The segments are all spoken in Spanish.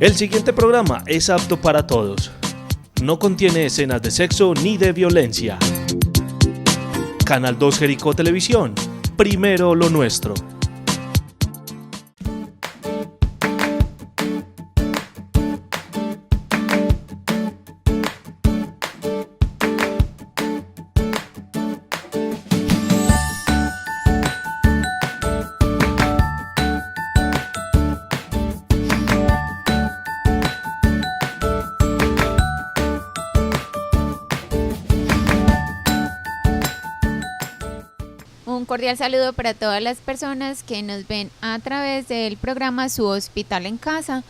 El siguiente programa es apto para todos. No contiene escenas de sexo ni de violencia. Canal 2 Jericó Televisión. Primero lo nuestro. Un cordial saludo para todas las personas que nos ven a través del programa Su Hospital en Casa.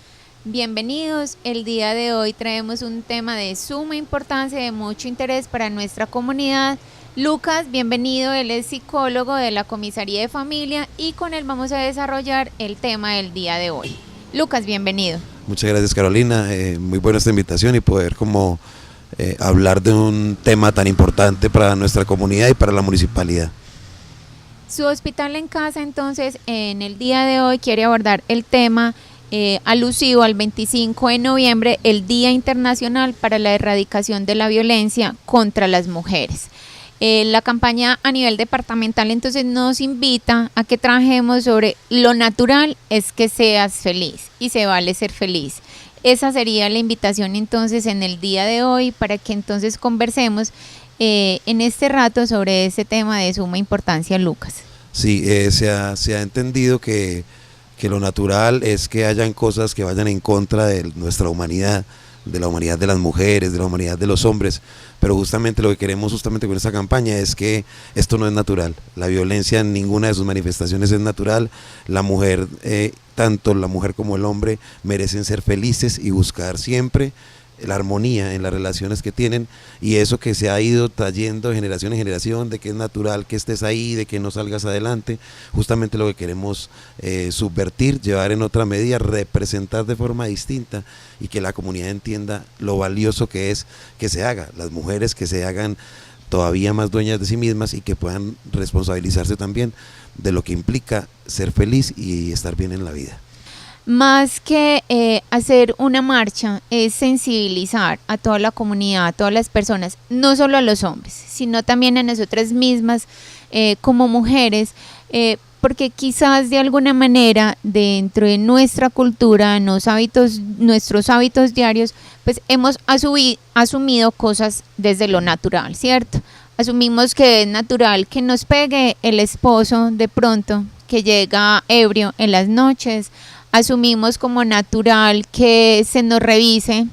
Bienvenidos. El día de hoy traemos un tema de suma importancia y de mucho interés para nuestra comunidad. Lucas, bienvenido. Él es psicólogo de la Comisaría de Familia y con él vamos a desarrollar el tema del día de hoy. Lucas, bienvenido. Muchas gracias, Carolina. Muy buena esta invitación y poder hablar de un tema tan importante para nuestra comunidad y para la municipalidad. Su Hospital en Casa, entonces, en el día de hoy quiere abordar el tema alusivo al 25 de noviembre, el Día Internacional para la Erradicación de la Violencia contra las Mujeres. La campaña a nivel departamental entonces nos invita a que trabajemos sobre lo natural es que seas feliz y se vale ser feliz. Esa sería la invitación entonces en el día de hoy para que entonces conversemos en este rato sobre este tema de suma importancia, Lucas. Sí, se ha entendido que lo natural es que hayan cosas que vayan en contra de nuestra humanidad, de la humanidad de las mujeres, de la humanidad de los hombres, pero justamente lo que queremos justamente con esta campaña es que esto no es natural. La violencia en ninguna de sus manifestaciones es natural. La mujer, tanto la mujer como el hombre, merecen ser felices y buscar siempre la armonía en las relaciones que tienen, y eso que se ha ido trayendo de generación en generación, de que es natural que estés ahí, de que no salgas adelante, justamente lo que queremos subvertir, llevar en otra medida, representar de forma distinta y que la comunidad entienda lo valioso que es que se haga, las mujeres que se hagan todavía más dueñas de sí mismas y que puedan responsabilizarse también de lo que implica ser feliz y estar bien en la vida. Más que hacer una marcha, es sensibilizar a toda la comunidad, a todas las personas, no solo a los hombres, sino también a nosotras mismas como mujeres, porque quizás de alguna manera dentro de nuestra cultura, nuestros hábitos diarios, pues hemos asumido cosas desde lo natural, ¿cierto? Asumimos que es natural que nos pegue el esposo de pronto, que llega ebrio en las noches. Asumimos como natural que se nos revise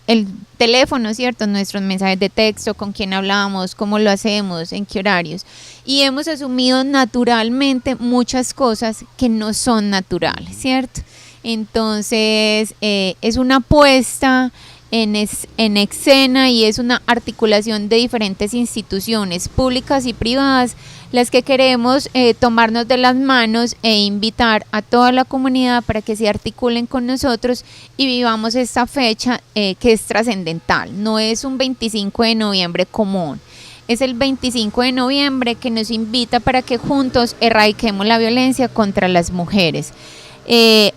el teléfono, ¿cierto? Nuestros mensajes de texto, con quién hablamos, cómo lo hacemos, en qué horarios. Y hemos asumido naturalmente muchas cosas que no son naturales, ¿cierto? Entonces, es una apuesta en escena y es una articulación de diferentes instituciones públicas y privadas las que queremos tomarnos de las manos e invitar a toda la comunidad para que se articulen con nosotros y vivamos esta fecha que es trascendental. No es un 25 de noviembre común, es el 25 de noviembre que nos invita para que juntos erradiquemos la violencia contra las mujeres.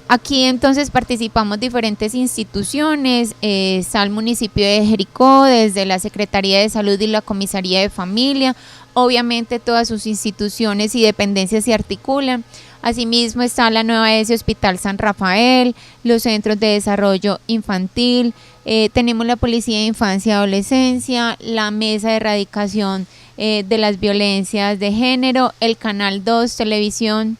Aquí entonces participamos diferentes instituciones, está el municipio de Jericó, desde la Secretaría de Salud y la Comisaría de Familia, obviamente todas sus instituciones y dependencias se articulan. Asimismo está la nueva ESE Hospital San Rafael, los centros de desarrollo infantil, tenemos la Policía de Infancia y Adolescencia, la Mesa de Erradicación de las Violencias de Género, el Canal 2 Televisión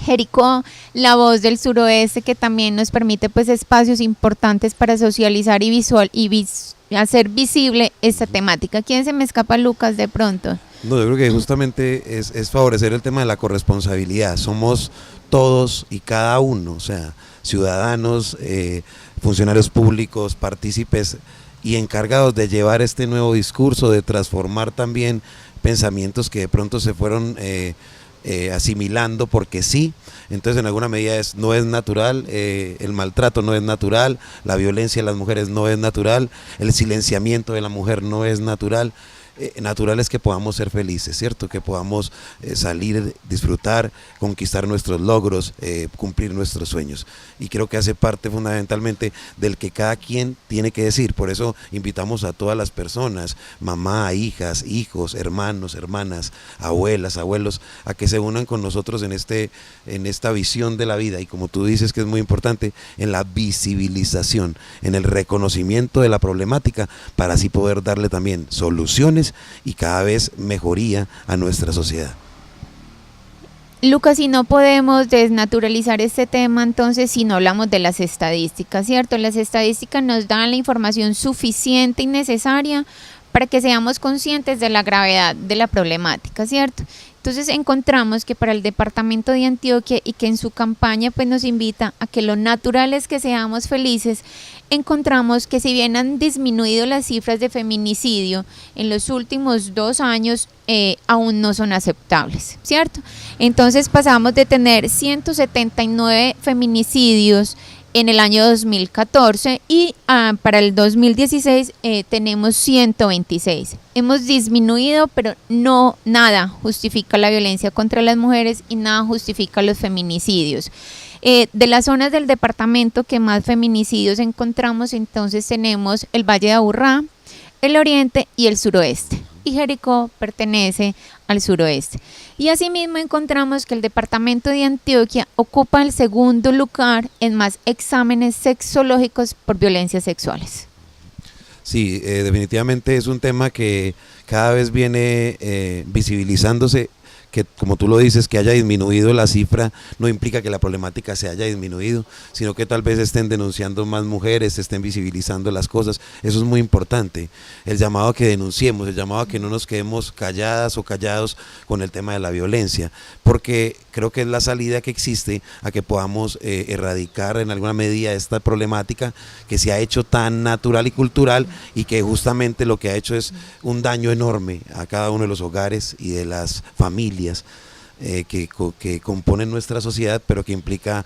Jericó, La Voz del Suroeste, que también nos permite pues espacios importantes para socializar y hacer visible esta temática. ¿Quién se me escapa, Lucas, de pronto? No, yo creo que justamente es favorecer el tema de la corresponsabilidad. Somos todos y cada uno, o sea, ciudadanos, funcionarios públicos, partícipes y encargados de llevar este nuevo discurso, de transformar también pensamientos que de pronto se fueron asimilando porque sí. Entonces en alguna medida no es natural, el maltrato no es natural, la violencia de las mujeres no es natural, el silenciamiento de la mujer no es natural. natural es que podamos ser felices, ¿cierto? Que podamos salir, disfrutar, conquistar nuestros logros, cumplir nuestros sueños. Y creo que hace parte fundamentalmente del que cada quien tiene que decir. Por eso invitamos a todas las personas, mamá, hijas, hijos, hermanos, hermanas, abuelas, abuelos, a que se unan con nosotros en esta visión de la vida. Y como tú dices que es muy importante, en la visibilización, en el reconocimiento de la problemática, para así poder darle también soluciones y cada vez mejoría a nuestra sociedad. Lucas, y no podemos desnaturalizar este tema entonces si no hablamos de las estadísticas, ¿cierto? Las estadísticas nos dan la información suficiente y necesaria para que seamos conscientes de la gravedad de la problemática, ¿cierto? Entonces encontramos que para el departamento de Antioquia, y que en su campaña pues nos invita a que lo natural es que seamos felices, encontramos que si bien han disminuido las cifras de feminicidio en los últimos 2 años, aún no son aceptables, ¿cierto? Entonces pasamos de tener 179 feminicidios en el año 2014 y para el 2016 tenemos 126. Hemos disminuido, pero no nada justifica la violencia contra las mujeres y nada justifica los feminicidios. De las zonas del departamento que más feminicidios encontramos, entonces tenemos el Valle de Aburrá, el oriente y el suroeste. Y Jericó pertenece al suroeste. Y asimismo encontramos que el departamento de Antioquia ocupa el segundo lugar en más exámenes sexológicos por violencias sexuales. Sí, definitivamente es un tema que cada vez viene visibilizándose, que como tú lo dices, que haya disminuido la cifra no implica que la problemática se haya disminuido, sino que tal vez estén denunciando más mujeres, estén visibilizando las cosas. Eso es muy importante, el llamado a que denunciemos, el llamado a que no nos quedemos calladas o callados con el tema de la violencia, porque creo que es la salida que existe a que podamos erradicar en alguna medida esta problemática que se ha hecho tan natural y cultural, y que justamente lo que ha hecho es un daño enorme a cada uno de los hogares y de las familias que componen nuestra sociedad, pero que implica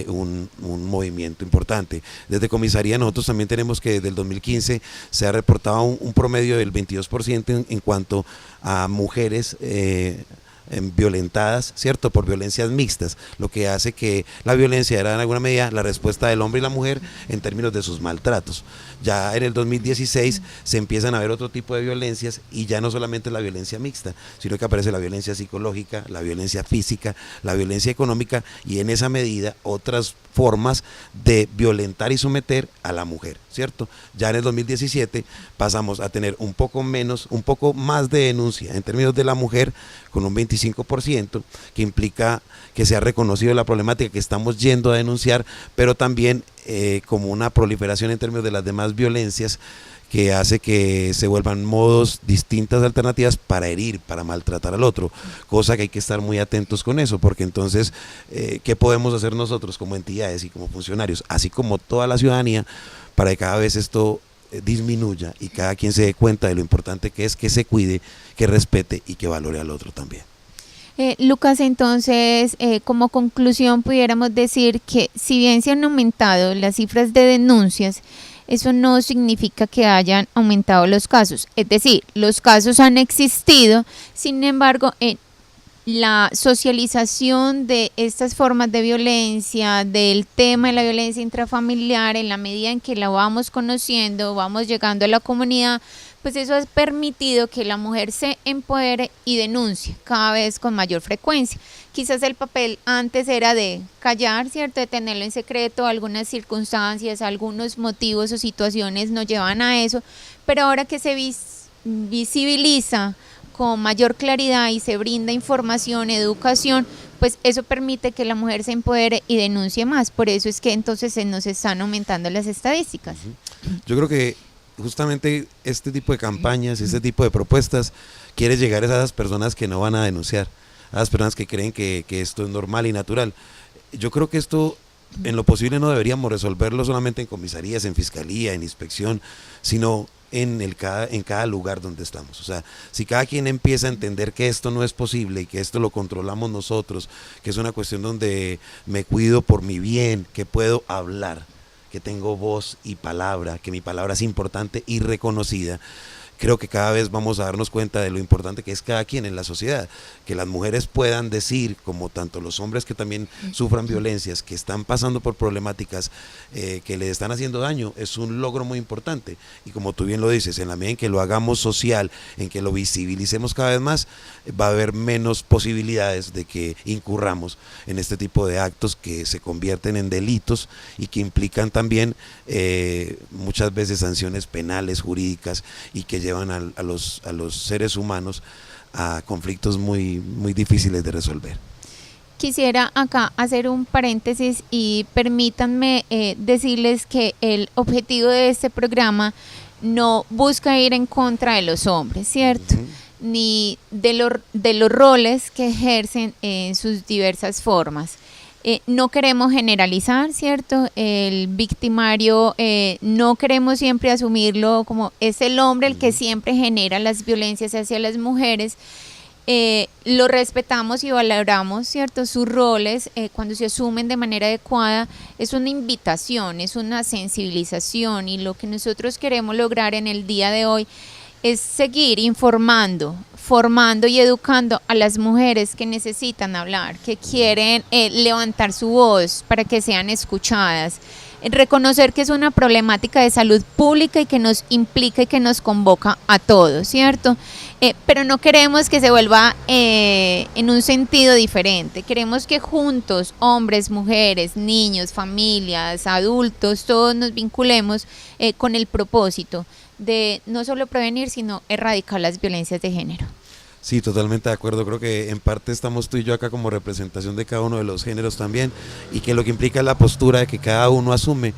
un movimiento importante. Desde comisaría nosotros también tenemos que desde el 2015 se ha reportado un promedio del 22% en cuanto a mujeres violentadas, ¿cierto?, por violencias mixtas, lo que hace que la violencia era en alguna medida la respuesta del hombre y la mujer en términos de sus maltratos. Ya en el 2016 se empiezan a ver otro tipo de violencias, y ya no solamente la violencia mixta, sino que aparece la violencia psicológica, la violencia física, la violencia económica, y en esa medida otras formas de violentar y someter a la mujer, ¿cierto? Ya en el 2017 pasamos a tener un poco más de denuncia en términos de la mujer, con un 25%, que implica que se ha reconocido la problemática, que estamos yendo a denunciar, pero también como una proliferación en términos de las demás violencias, que hace que se vuelvan modos, distintas alternativas para herir, para maltratar al otro, cosa que hay que estar muy atentos con eso, porque entonces, ¿qué podemos hacer nosotros como entidades y como funcionarios, así como toda la ciudadanía, para que cada vez esto disminuya y cada quien se dé cuenta de lo importante que es que se cuide, que respete y que valore al otro también? Lucas, entonces, como conclusión pudiéramos decir que si bien se han aumentado las cifras de denuncias, eso no significa que hayan aumentado los casos. Es decir, los casos han existido, sin embargo, la socialización de estas formas de violencia, del tema de la violencia intrafamiliar, en la medida en que la vamos conociendo, vamos llegando a la comunidad, pues eso ha permitido que la mujer se empodere y denuncie cada vez con mayor frecuencia. Quizás el papel antes era de callar, ¿cierto?, de tenerlo en secreto, algunas circunstancias, algunos motivos o situaciones nos llevan a eso, pero ahora que se visibiliza con mayor claridad y se brinda información, educación, pues eso permite que la mujer se empodere y denuncie más. Por eso es que entonces se nos están aumentando las estadísticas. Yo creo que justamente este tipo de campañas, este tipo de propuestas quiere llegar a esas personas que no van a denunciar, a las personas que creen que esto es normal y natural. Yo creo que esto en lo posible no deberíamos resolverlo solamente en comisarías, en fiscalía, en inspección, sino en cada lugar donde estamos. O sea, si cada quien empieza a entender que esto no es posible y que esto lo controlamos nosotros, que es una cuestión donde me cuido por mi bien, que puedo hablar, que tengo voz y palabra, que mi palabra es importante y reconocida, creo que cada vez vamos a darnos cuenta de lo importante que es cada quien en la sociedad, que las mujeres puedan decir, como tanto los hombres que también sufran violencias, que están pasando por problemáticas que les están haciendo daño, es un logro muy importante. Y como tú bien lo dices, en la medida en que lo hagamos social, en que lo visibilicemos cada vez más, va a haber menos posibilidades de que incurramos en este tipo de actos que se convierten en delitos y que implican también muchas veces sanciones penales, jurídicas, y que llevan a los seres humanos a conflictos muy difíciles de resolver. Quisiera acá hacer un paréntesis y permítanme decirles que el objetivo de este programa no busca ir en contra de los hombres, ¿cierto? Ni de los roles que ejercen en sus diversas formas. No queremos generalizar, ¿cierto? El victimario no queremos siempre asumirlo como es el hombre el que siempre genera las violencias hacia las mujeres. Lo respetamos y valoramos, ¿cierto? Sus roles, cuando se asumen de manera adecuada, es una invitación, es una sensibilización, y lo que nosotros queremos lograr en el día de hoy es seguir informando, formando y educando a las mujeres que necesitan hablar, que quieren levantar su voz para que sean escuchadas, reconocer que es una problemática de salud pública y que nos implica y que nos convoca a todos, ¿cierto? Pero no queremos que se vuelva en un sentido diferente. Queremos que juntos, hombres, mujeres, niños, familias, adultos, todos nos vinculemos con el propósito de no solo prevenir, sino erradicar las violencias de género. Sí, totalmente de acuerdo. Creo que en parte estamos tú y yo acá como representación de cada uno de los géneros también, y que lo que implica es la postura de que cada uno asume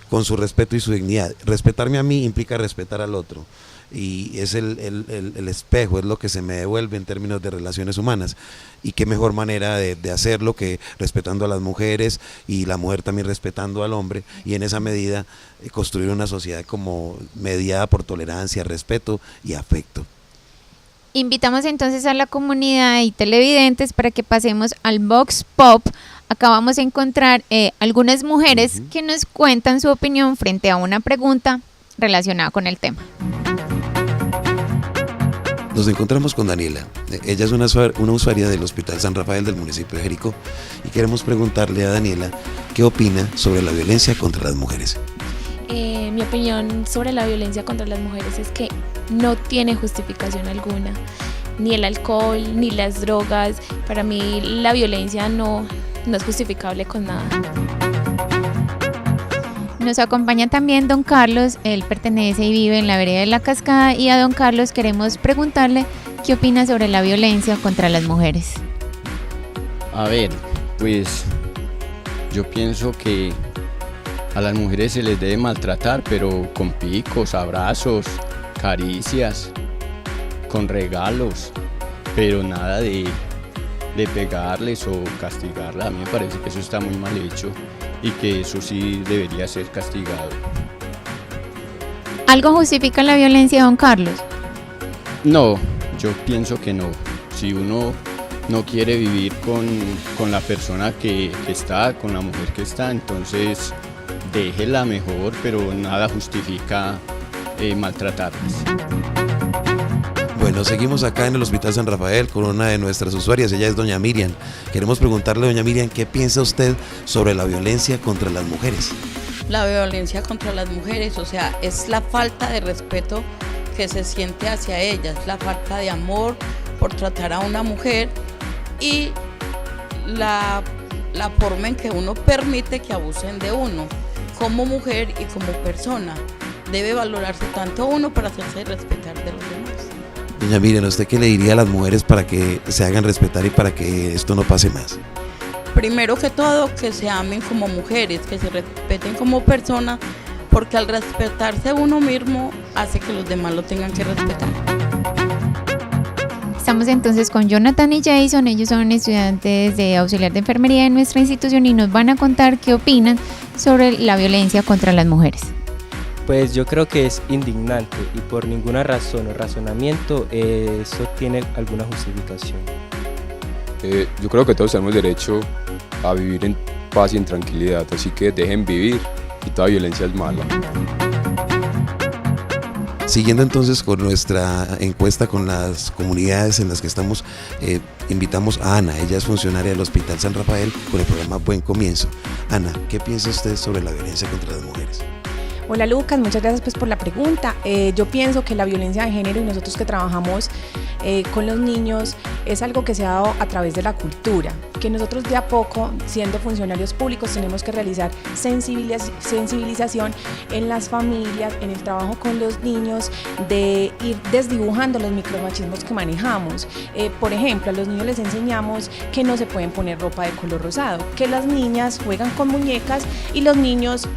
con su respeto y su dignidad. Respetarme a mí implica respetar al otro, y es el espejo, es lo que se me devuelve en términos de relaciones humanas. Y qué mejor manera de hacerlo que respetando a las mujeres, y la mujer también respetando al hombre, y en esa medida construir una sociedad como mediada por tolerancia, respeto y afecto. Invitamos entonces a la comunidad y televidentes para que pasemos al Vox Pop. Acá vamos a encontrar algunas mujeres que nos cuentan su opinión frente a una pregunta relacionada con el tema. Nos encontramos con Daniela. Ella es una usuaria del Hospital San Rafael del municipio de Jericó, y queremos preguntarle a Daniela qué opina sobre la violencia contra las mujeres. Mi opinión sobre la violencia contra las mujeres es que no tiene justificación alguna, ni el alcohol, ni las drogas. Para mí la violencia no es justificable con nada. Nos acompaña también don Carlos. Él pertenece y vive en la vereda de La Cascada, y a don Carlos queremos preguntarle qué opina sobre la violencia contra las mujeres. A ver, pues yo pienso que a las mujeres se les debe maltratar, pero con picos, abrazos, caricias, con regalos, pero nada de pegarles o castigarlas. A mí me parece que eso está muy mal hecho y que eso sí debería ser castigado. ¿Algo justifica la violencia, don Carlos? No, yo pienso que no. Si uno no quiere vivir con la persona que está, con la mujer que está, entonces déjela mejor, pero nada justifica maltratarlas. Bueno, seguimos acá en el Hospital San Rafael con una de nuestras usuarias. Ella es doña Miriam. Queremos preguntarle, doña Miriam, ¿qué piensa usted sobre la violencia contra las mujeres? La violencia contra las mujeres, o sea, es la falta de respeto que se siente hacia ellas, la falta de amor por tratar a una mujer, y la forma en que uno permite que abusen de uno como mujer y como persona. Debe valorarse tanto uno para hacerse respetar de los demás. Doña Miriam, ¿usted qué le diría a las mujeres para que se hagan respetar y para que esto no pase más? Primero que todo, que se amen como mujeres, que se respeten como personas, porque al respetarse uno mismo hace que los demás lo tengan que respetar. Estamos entonces con Jonathan y Jason. Ellos son estudiantes de auxiliar de enfermería de nuestra institución y nos van a contar qué opinan sobre la violencia contra las mujeres. Pues yo creo que es indignante y por ninguna razón o razonamiento eso tiene alguna justificación. Yo creo que todos tenemos derecho a vivir en paz y en tranquilidad, así que dejen vivir, y toda violencia es mala. Siguiendo entonces con nuestra encuesta con las comunidades en las que estamos, invitamos a Ana, ella es funcionaria del Hospital San Rafael con el programa Buen Comienzo. Ana, ¿qué piensa usted sobre la violencia contra las mujeres? Hola Lucas, muchas gracias pues por la pregunta. Yo pienso que la violencia de género y nosotros que trabajamos con los niños es algo que se ha dado a través de la cultura, que nosotros de a poco, siendo funcionarios públicos, tenemos que realizar sensibilización en las familias, en el trabajo con los niños, de ir desdibujando los micromachismos que manejamos. Por ejemplo, a los niños les enseñamos que no se pueden poner ropa de color rosado, que las niñas juegan con muñecas y los niños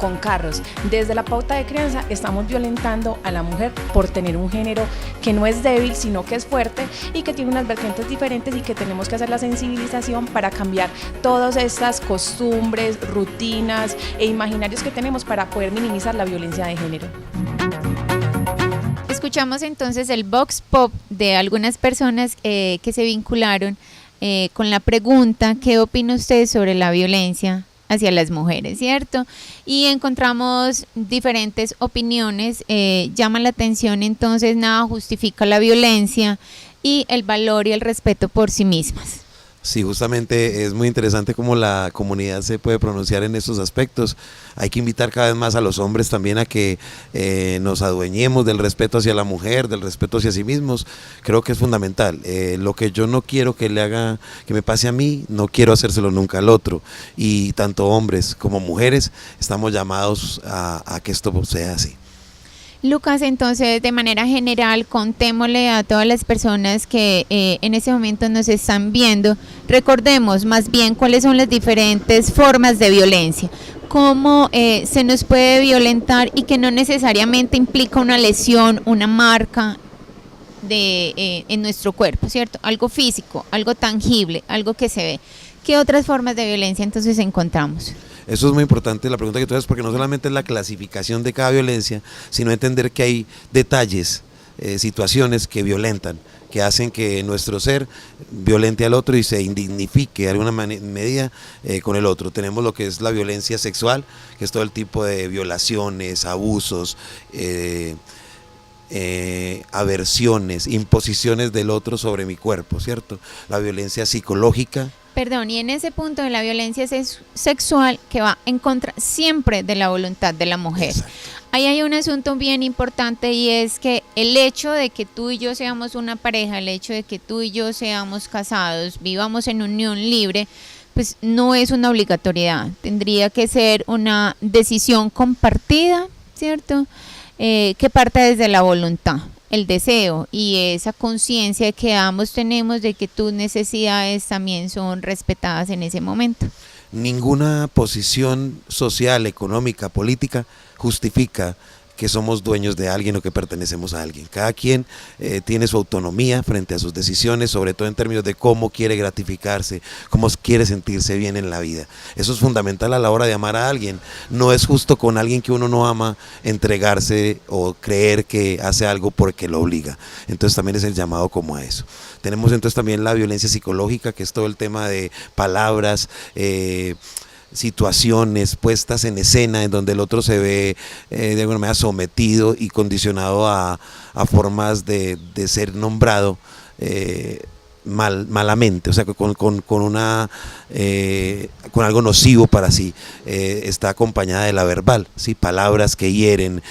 con carros. Desde la pauta de crianza estamos violentando a la mujer por tener un género que no es débil, sino que es fuerte y que tiene unas vertientes diferentes, y que tenemos que hacer la sensibilización para cambiar todas estas costumbres, rutinas e imaginarios que tenemos para poder minimizar la violencia de género. Escuchamos entonces el Vox Pop de algunas personas que se vincularon con la pregunta: ¿qué opina usted sobre la violencia hacia las mujeres, cierto? Y encontramos diferentes opiniones. Llama la atención entonces: nada justifica la violencia, y el valor y el respeto por sí mismas. Sí, justamente es muy interesante cómo la comunidad se puede pronunciar en estos aspectos. Hay que invitar cada vez más a los hombres también a que nos adueñemos del respeto hacia la mujer, del respeto hacia sí mismos. Creo que es fundamental. Lo que yo no quiero que me pase a mí, no quiero hacérselo nunca al otro. Y tanto hombres como mujeres estamos llamados a que esto sea así. Lucas, entonces, de manera general, contémosle a todas las personas que en ese momento nos están viendo, recordemos más bien cuáles son las diferentes formas de violencia, cómo se nos puede violentar, y que no necesariamente implica una lesión, una marca en nuestro cuerpo, ¿cierto? Algo físico, algo tangible, algo que se ve. ¿Qué otras formas de violencia entonces encontramos? Eso es muy importante, la pregunta que tú haces, porque no solamente es la clasificación de cada violencia, sino entender que hay detalles, situaciones que violentan, que hacen que nuestro ser violente al otro y se indignifique de alguna medida con el otro. Tenemos lo que es la violencia sexual, que es todo el tipo de violaciones, abusos, aversiones, imposiciones del otro sobre mi cuerpo, ¿cierto? La violencia psicológica. Perdón, y en ese punto de la violencia sexual, que va en contra siempre de la voluntad de la mujer. Exacto. Ahí hay un asunto bien importante, y es que el hecho de que tú y yo seamos una pareja, el hecho de que tú y yo seamos casados, vivamos en unión libre, pues no es una obligatoriedad. Tendría que ser una decisión compartida, ¿cierto? Que parte desde la voluntad, el deseo y esa conciencia que ambos tenemos de que tus necesidades también son respetadas en ese momento. Ninguna posición social, económica, política justifica que somos dueños de alguien o que pertenecemos a alguien. Cada quien tiene su autonomía frente a sus decisiones, sobre todo en términos de cómo quiere gratificarse, cómo quiere sentirse bien en la vida. Eso es fundamental a la hora de amar a alguien. No es justo con alguien que uno no ama entregarse o creer que hace algo porque lo obliga. Entonces también es el llamado como a eso. Tenemos entonces también la violencia psicológica, que es todo el tema de palabras, situaciones puestas en escena en donde el otro se ve de alguna manera sometido y condicionado a formas de ser nombrado malamente, o sea, con algo nocivo para sí. Está acompañada de la verbal, ¿sí? Palabras que hieren,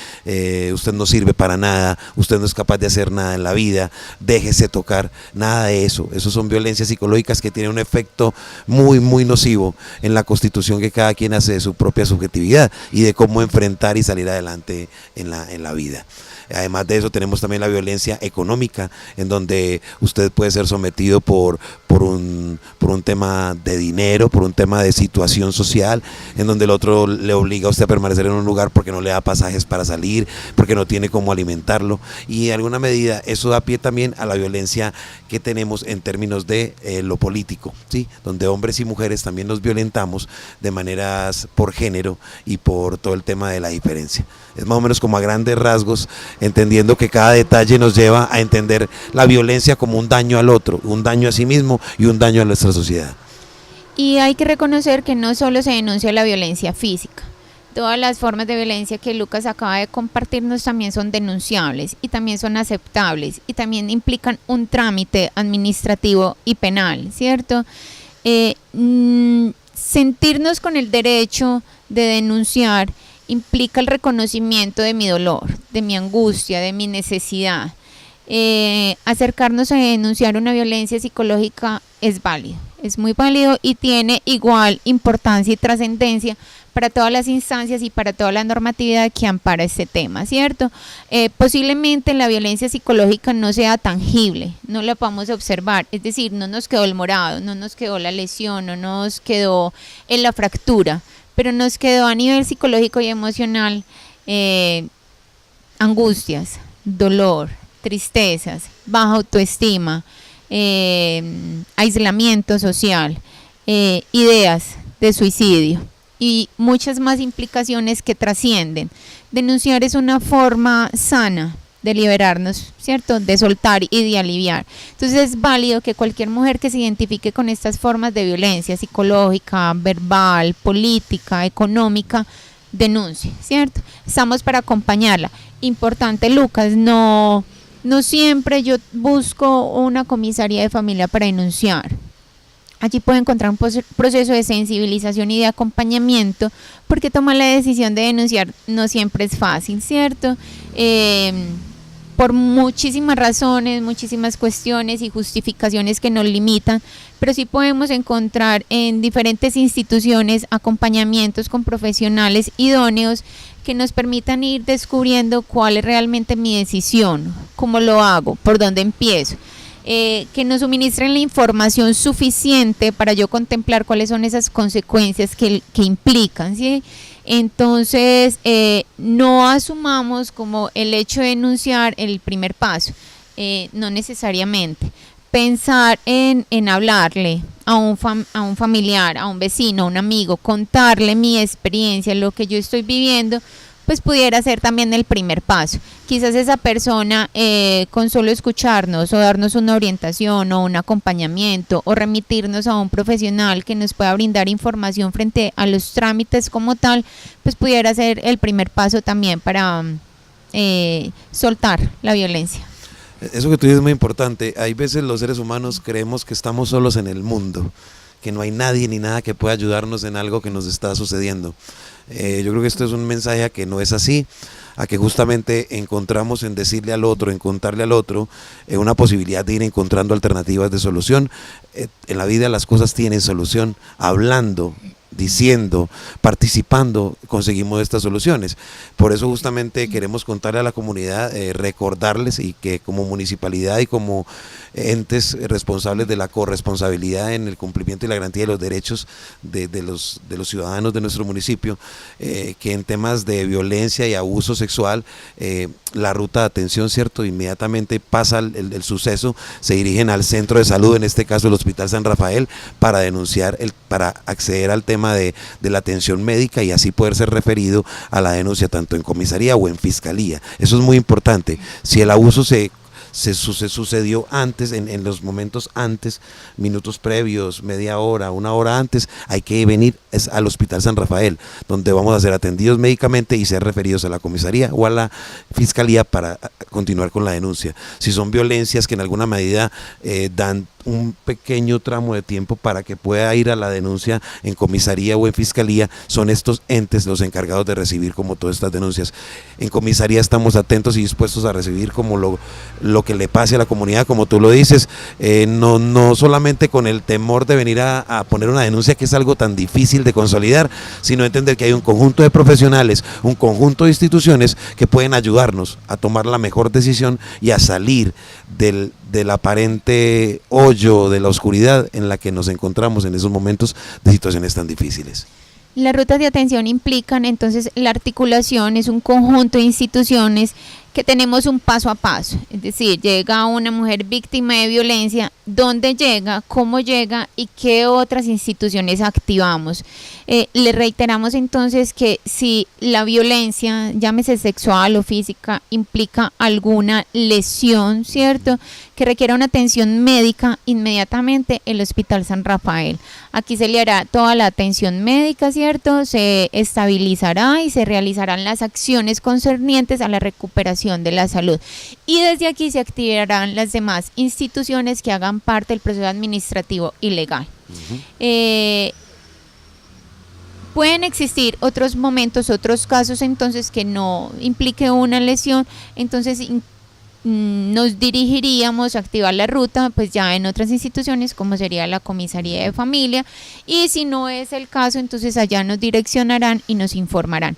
usted no sirve para nada, usted no es capaz de hacer nada en la vida, déjese tocar, nada de eso. Eso son violencias psicológicas que tienen un efecto muy, muy nocivo en la constitución que cada quien hace de su propia subjetividad y de cómo enfrentar y salir adelante en la vida. Además de eso tenemos también la violencia económica, en donde usted puede ser sometido por un tema de dinero, por un tema de situación social, en donde el otro le obliga a usted a permanecer en un lugar porque no le da pasajes para salir, porque no tiene cómo alimentarlo, y en alguna medida eso da pie también a la violencia que tenemos en términos de lo político, ¿sí? Donde hombres y mujeres también nos violentamos de maneras por género y por todo el tema de la diferencia. Es más o menos como a grandes rasgos, entendiendo que cada detalle nos lleva a entender la violencia como un daño al otro, un daño a sí mismo y un daño a nuestra sociedad. Y hay que reconocer que no solo se denuncia la violencia física, todas las formas de violencia que Lucas acaba de compartirnos también son denunciables y también son aceptables y también implican un trámite administrativo y penal, ¿cierto? Sentirnos con el derecho de denunciar implica el reconocimiento de mi dolor, de mi angustia, de mi necesidad. Acercarnos a denunciar una violencia psicológica es válido, es muy válido y tiene igual importancia y trascendencia para todas las instancias y para toda la normatividad que ampara este tema, ¿cierto? Posiblemente la violencia psicológica no sea tangible, no la podamos observar, es decir, no nos quedó el morado, no nos quedó la lesión, no nos quedó en la fractura, pero nos quedó a nivel psicológico y emocional angustias, dolor, tristezas, baja autoestima, aislamiento social, ideas de suicidio y muchas más implicaciones que trascienden. Denunciar es una forma sana de liberarnos, ¿cierto? De soltar y de aliviar. Entonces es válido que cualquier mujer que se identifique con estas formas de violencia psicológica, verbal, política, económica, denuncie, ¿cierto? Estamos para acompañarla. Importante, Lucas, no siempre yo busco una comisaría de familia para denunciar. Allí puedo encontrar un proceso de sensibilización y de acompañamiento, porque tomar la decisión de denunciar no siempre es fácil, ¿cierto? Por muchísimas razones, muchísimas cuestiones y justificaciones que nos limitan, pero sí podemos encontrar en diferentes instituciones acompañamientos con profesionales idóneos que nos permitan ir descubriendo cuál es realmente mi decisión, cómo lo hago, por dónde empiezo. Que nos suministren la información suficiente para yo contemplar cuáles son esas consecuencias que implican, ¿sí? Entonces, no asumamos como el hecho de denunciar el primer paso, no necesariamente. Pensar en hablarle a un familiar, a un vecino, a un amigo, contarle mi experiencia, lo que yo estoy viviendo, pues pudiera ser también el primer paso. Quizás esa persona con solo escucharnos o darnos una orientación o un acompañamiento o remitirnos a un profesional que nos pueda brindar información frente a los trámites como tal, pues pudiera ser el primer paso también para soltar la violencia. Eso que tú dices es muy importante. Hay veces los seres humanos creemos que estamos solos en el mundo, que no hay nadie ni nada que pueda ayudarnos en algo que nos está sucediendo. Yo creo que esto es un mensaje a que no es así, a que justamente encontramos en decirle al otro, en contarle al otro, una posibilidad de ir encontrando alternativas de solución. En la vida las cosas tienen solución, hablando, diciendo, participando, conseguimos estas soluciones. Por eso justamente queremos contarle a la comunidad, recordarles y que como municipalidad y como entes responsables de la corresponsabilidad en el cumplimiento y la garantía de los derechos de los ciudadanos de nuestro municipio, que en temas de violencia y abuso sexual, la ruta de atención, ¿cierto? Inmediatamente pasa el suceso, se dirigen al centro de salud, en este caso el Hospital San Rafael, para denunciar, para acceder al tema de la atención médica y así poder ser referido a la denuncia tanto en comisaría o en fiscalía. Eso es muy importante. Si el abuso se sucedió antes, en los momentos antes, minutos previos, media hora, una hora antes, hay que venir al Hospital San Rafael, donde vamos a ser atendidos médicamente y ser referidos a la comisaría o a la fiscalía para continuar con la denuncia. Si son violencias que en alguna medida dan un pequeño tramo de tiempo para que pueda ir a la denuncia en comisaría o en fiscalía, son estos entes los encargados de recibir como todas estas denuncias. En comisaría estamos atentos y dispuestos a recibir como lo que le pase a la comunidad, como tú lo dices, no solamente con el temor de venir a poner una denuncia, que es algo tan difícil de consolidar, sino entender que hay un conjunto de profesionales, un conjunto de instituciones que pueden ayudarnos a tomar la mejor decisión y a salir del aparente hoyo de la oscuridad en la que nos encontramos en esos momentos de situaciones tan difíciles. Las rutas de atención implican entonces la articulación, es un conjunto de instituciones que tenemos un paso a paso, es decir, llega una mujer víctima de violencia, dónde llega, cómo llega y qué otras instituciones activamos. Le reiteramos entonces que si la violencia, llámese sexual o física, implica alguna lesión, ¿cierto?, que requiera una atención médica, inmediatamente el Hospital San Rafael. Aquí se le hará toda la atención médica, ¿cierto?, se estabilizará y se realizarán las acciones concernientes a la recuperación de la salud. Y desde aquí se activarán las demás instituciones que hagan parte del proceso administrativo y legal. Pueden existir otros momentos, otros casos entonces que no implique una lesión, entonces nos dirigiríamos a activar la ruta pues ya en otras instituciones como sería la comisaría de familia, y si no es el caso entonces allá nos direccionarán y nos informarán.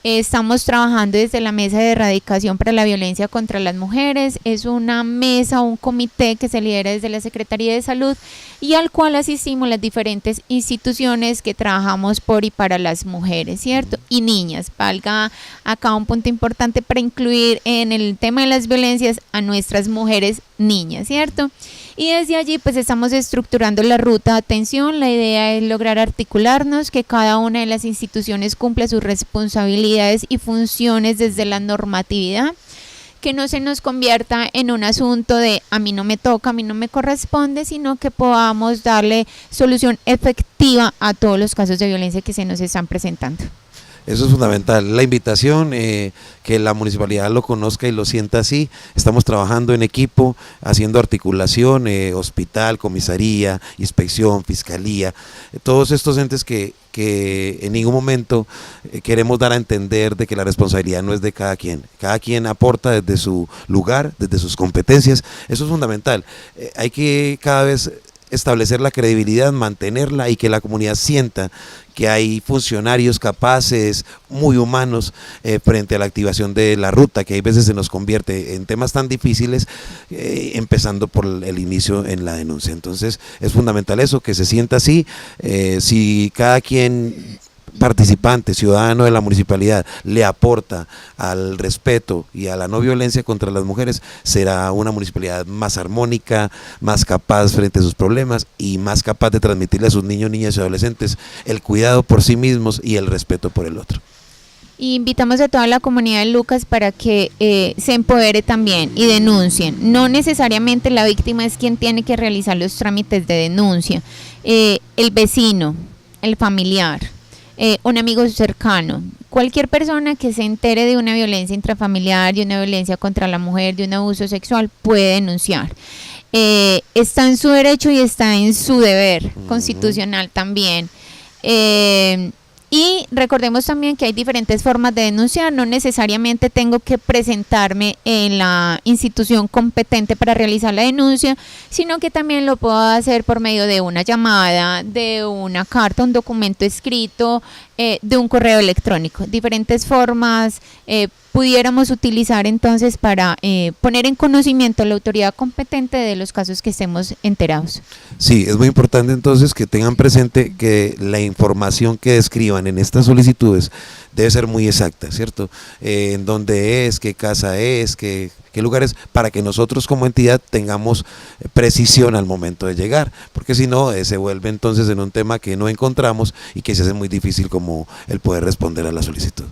Estamos trabajando desde la Mesa de Erradicación para la Violencia contra las Mujeres. Es una mesa, un comité que se lidera desde la Secretaría de Salud y al cual asistimos las diferentes instituciones que trabajamos por y para las mujeres, ¿cierto? Y niñas. Valga acá un punto importante para incluir en el tema de las violencias a nuestras mujeres niñas, ¿cierto? Y desde allí pues estamos estructurando la ruta de atención. La idea es lograr articularnos, que cada una de las instituciones cumpla sus responsabilidades y funciones desde la normatividad, que no se nos convierta en un asunto de a mí no me toca, a mí no me corresponde, sino que podamos darle solución efectiva a todos los casos de violencia que se nos están presentando. Eso es fundamental, la invitación, que la municipalidad lo conozca y lo sienta así. Estamos trabajando en equipo, haciendo articulación, hospital, comisaría, inspección, fiscalía, todos estos entes que en ningún momento queremos dar a entender de que la responsabilidad no es de cada quien aporta desde su lugar, desde sus competencias. Eso es fundamental, hay que cada vez establecer la credibilidad, mantenerla y que la comunidad sienta que hay funcionarios capaces, muy humanos, frente a la activación de la ruta, que hay veces se nos convierte en temas tan difíciles, empezando por el inicio en la denuncia. Entonces es fundamental eso, que se sienta así. Si cada quien participante, ciudadano de la municipalidad, le aporta al respeto y a la no violencia contra las mujeres, será una municipalidad más armónica, más capaz frente a sus problemas y más capaz de transmitirle a sus niños, niñas y adolescentes el cuidado por sí mismos y el respeto por el otro. Y invitamos a toda la comunidad de Lucas para que se empodere también y denuncien. No necesariamente la víctima es quien tiene que realizar los trámites de denuncia. El vecino, el familiar, un amigo cercano, cualquier persona que se entere de una violencia intrafamiliar, de una violencia contra la mujer, de un abuso sexual, puede denunciar. Está en su derecho y está en su deber constitucional también. Y recordemos también que hay diferentes formas de denunciar, no necesariamente tengo que presentarme en la institución competente para realizar la denuncia, sino que también lo puedo hacer por medio de una llamada, de una carta, un documento escrito, de un correo electrónico. Diferentes formas pudiéramos utilizar entonces para poner en conocimiento a la autoridad competente de los casos que estemos enterados. Sí, es muy importante entonces que tengan presente que la información que describan en estas solicitudes debe ser muy exacta, ¿cierto? En dónde es, qué casa es, qué lugares, para que nosotros como entidad tengamos precisión al momento de llegar, porque si no se vuelve entonces en un tema que no encontramos y que se hace muy difícil como el poder responder a la solicitud.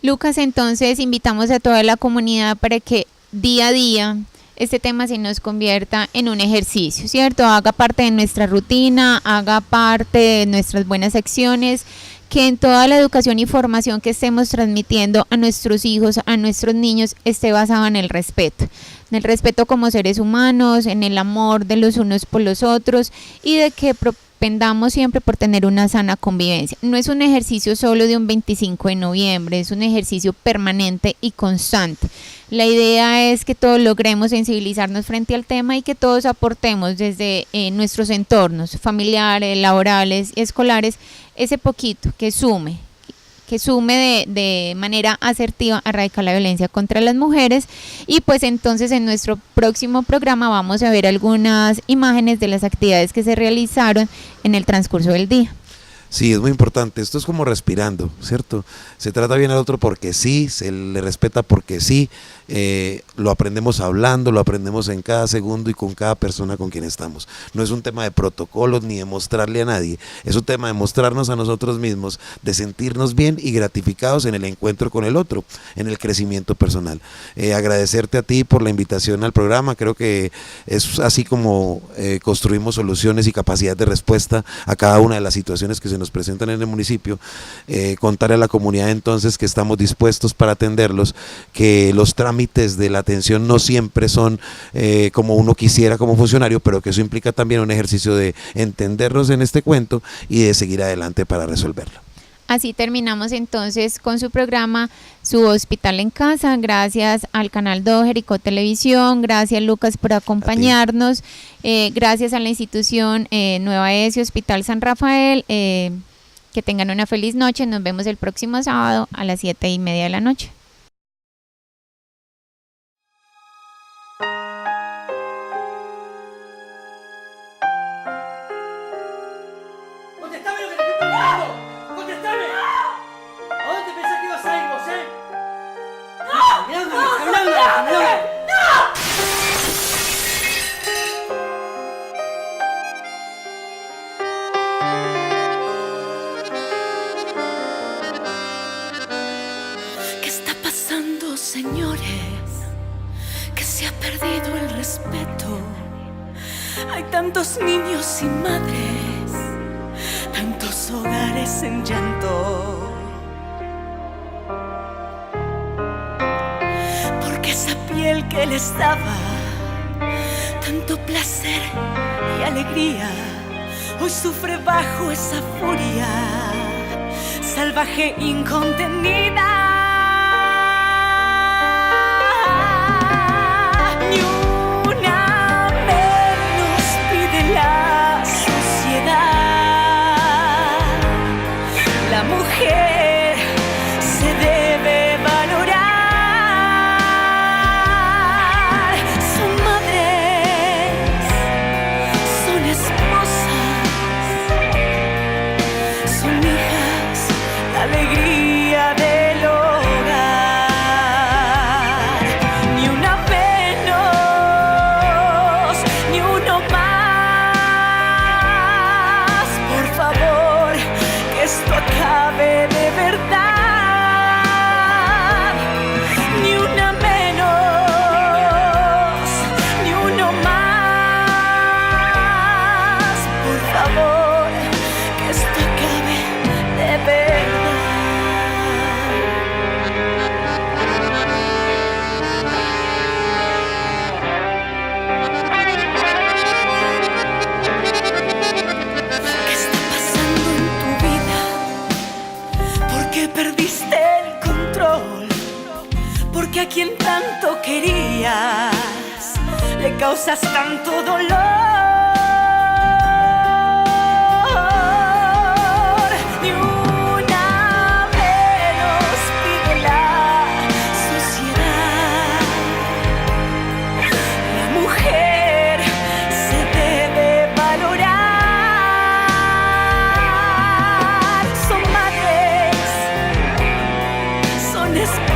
Lucas, entonces invitamos a toda la comunidad para que día a día este tema se nos convierta en un ejercicio, ¿cierto? Haga parte de nuestra rutina, haga parte de nuestras buenas acciones, que en toda la educación y formación que estemos transmitiendo a nuestros hijos, a nuestros niños, esté basada en el respeto como seres humanos, en el amor de los unos por los otros y de que propendamos siempre por tener una sana convivencia. No es un ejercicio solo de un 25 de noviembre, es un ejercicio permanente y constante. La idea es que todos logremos sensibilizarnos frente al tema y que todos aportemos desde nuestros entornos familiares, laborales y escolares ese poquito que sume de manera asertiva a erradicar la violencia contra las mujeres. Y pues entonces en nuestro próximo programa vamos a ver algunas imágenes de las actividades que se realizaron en el transcurso del día. Sí, es muy importante. Esto es como respirando, ¿cierto? Se trata bien al otro porque sí, se le respeta porque sí. Lo aprendemos hablando, lo aprendemos en cada segundo y con cada persona con quien estamos. No es un tema de protocolos ni de mostrarle a nadie. Es un tema de mostrarnos a nosotros mismos, de sentirnos bien y gratificados en el encuentro con el otro, en el crecimiento personal. Agradecerte a ti por la invitación al programa. Creo que es así como construimos soluciones y capacidad de respuesta a cada una de las situaciones que se nos presentan en el municipio. Contarle a la comunidad entonces que estamos dispuestos para atenderlos, que los trámites de la atención no siempre son como uno quisiera como funcionario, pero que eso implica también un ejercicio de entendernos en este cuento y de seguir adelante para resolverlo. Así terminamos entonces con su programa, Su Hospital en Casa. Gracias al canal 2 Jericó Televisión, gracias Lucas por acompañarnos, gracias a la institución Nueva ESI Hospital San Rafael. Que tengan una feliz noche, nos vemos el próximo sábado a las 7:30 de la noche. ¡Contestame lo que te estoy preguntando! ¡Contestame! ¿A dónde te pensás que ibas a ir vos, ¡No! ¿Qué está pasando, señores? Que se ha perdido el respeto. Hay tantos niños y madres, tantos hogares en llanto, porque esa piel que les daba tanto placer y alegría, hoy sufre bajo esa furia salvaje, incontenida. Ni una menos pide la sociedad. La mujer se debe valorar. Son madres, son esposas, son hijas, la alegría del hogar. Ni una menos, ni uno más. Por favor, que esto acabe de verdad. Ni una menos, ni uno más. Por favor, que esto acabe de verdad. ¿Qué está pasando en tu vida? ¿Por qué perdiste el control? Porque a quien tanto querías le causas tanto dolor. Ni una menos pide la sociedad. La mujer se debe valorar. Son madres, son esposas,